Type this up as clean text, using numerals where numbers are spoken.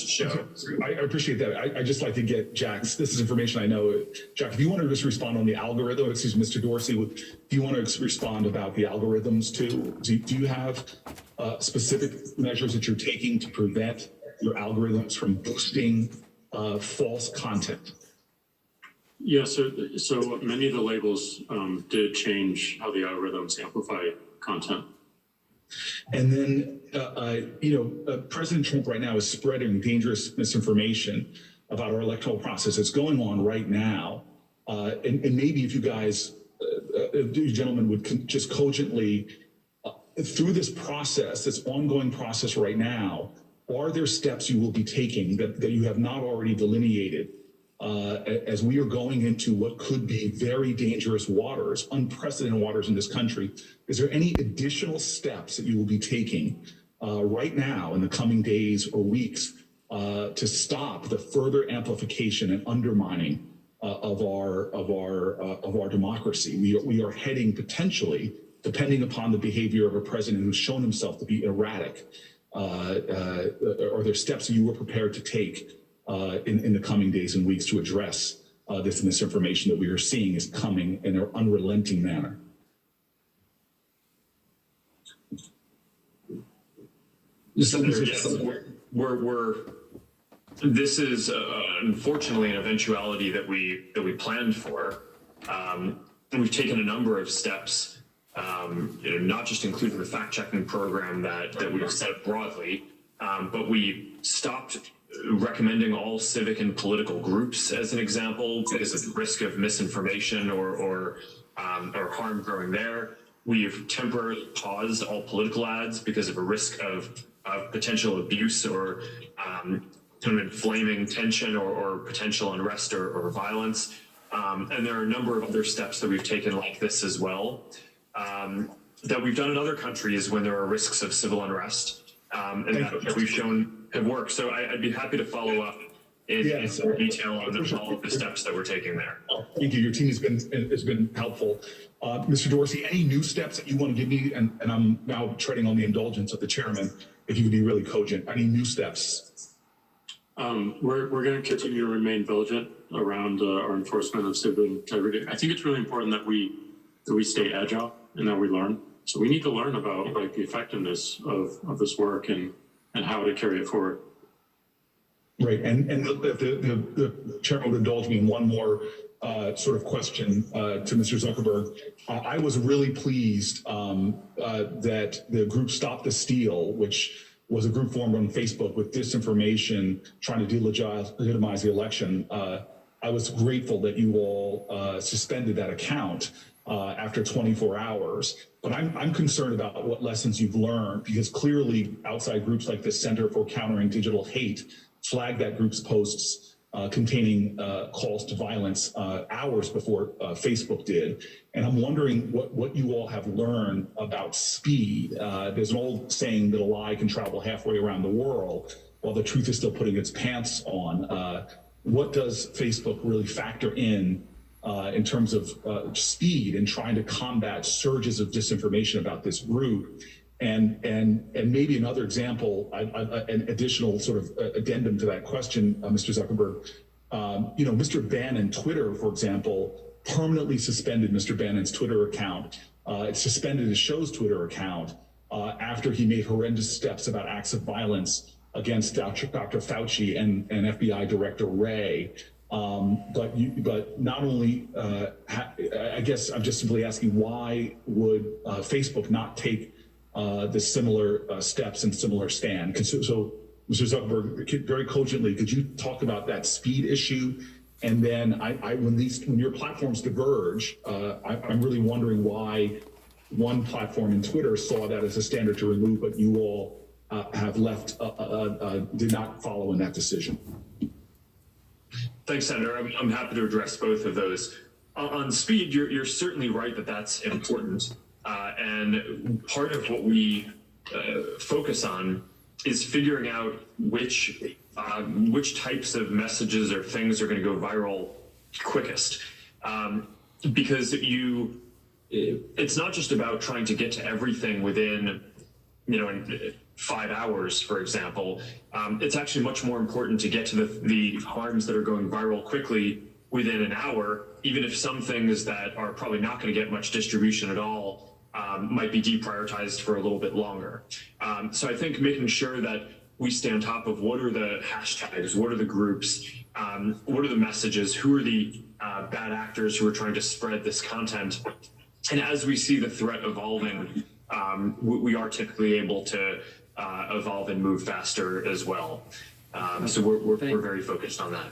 to show. I appreciate that. I just like to get Jack's, this is information I know. Jack, if you want to just respond on the algorithm, excuse me, Mr. Dorsey, if you want to respond about the algorithms too, do you have specific measures that you're taking to prevent your algorithms from boosting false content? Yeah, so many of the labels did change how the algorithms amplify content. And then, President Trump right now is spreading dangerous misinformation about our electoral process. It's going on right now. And maybe if you guys, you gentlemen would just cogently, through this process, this ongoing process right now, are there steps you will be taking that you have not already delineated as we are going into what could be very dangerous waters, unprecedented waters in this country? Is there any additional steps that you will be taking right now in the coming days or weeks to stop the further amplification and undermining of our democracy? We are heading potentially, depending upon the behavior of a president who's shown himself to be erratic. Are there steps that you were prepared to take in the coming days and weeks to address this misinformation that we are seeing is coming in an unrelenting manner? Senator, yes, this is unfortunately an eventuality that we planned for. We've taken a number of steps, not just including the fact-checking program that we've set up broadly, but we stopped recommending all civic and political groups as an example because of the risk of misinformation or harm growing there. We've temporarily paused all political ads because of a risk of potential abuse or kind of inflaming tension or potential unrest or violence. And there are a number of other steps that we've taken like this as well that we've done in other countries when there are risks of civil unrest and that we've shown have worked. So I'd be happy to follow up in some detail on all of the steps that we're taking there. Thank you. Your team has been helpful. Mr. Dorsey, any new steps that you want to give me? And I'm now treading on the indulgence of the chairman, if you could be really cogent. Any new steps? We're going to continue to remain vigilant around our enforcement of civil integrity. I think it's really important that we stay agile and that we learn. So we need to learn about the effectiveness of this work and how to carry it forward. Right, and the chairman would indulge me in one more sort of question to Mr. Zuckerberg. I was really pleased that the group Stop the Steal, which was a group formed on Facebook with disinformation, trying to delegitimize the election. I was grateful that you all suspended that account after 24 hours. But I'm concerned about what lessons you've learned, because clearly outside groups like the Center for Countering Digital Hate flagged that group's posts containing calls to violence hours before Facebook did. And I'm wondering what you all have learned about speed. There's an old saying that a lie can travel halfway around the world while the truth is still putting its pants on. What does Facebook really factor in terms of speed and trying to combat surges of disinformation about this group? And maybe another example, an additional sort of addendum to that question, Mr. Zuckerberg. Mr. Bannon, Twitter, for example, permanently suspended Mr. Bannon's Twitter account. It suspended his show's Twitter account after he made horrendous steps about acts of violence against Dr. Fauci and FBI Director Wray. But not only, I guess I'm just simply asking, why would Facebook not take the similar steps and similar stand? So, Mr. Zuckerberg, very cogently, could you talk about that speed issue? And then when your platforms diverge, I'm really wondering why one platform in Twitter saw that as a standard to remove, but you all have left, did not follow in that decision. Thanks, Senator. I'm happy to address both of those. On speed, you're certainly right that that's important. And part of what we focus on is figuring out which types of messages or things are going to go viral quickest. Because it's not just about trying to get to everything within, 5 hours, for example, it's actually much more important to get to the harms that are going viral quickly within an hour, even if some things that are probably not going to get much distribution at all might be deprioritized for a little bit longer. So I think making sure that we stay on top of what are the hashtags, what are the groups, what are the messages, who are the bad actors who are trying to spread this content. And as we see the threat evolving, we are typically able to evolve and move faster as well. So we're very focused on that.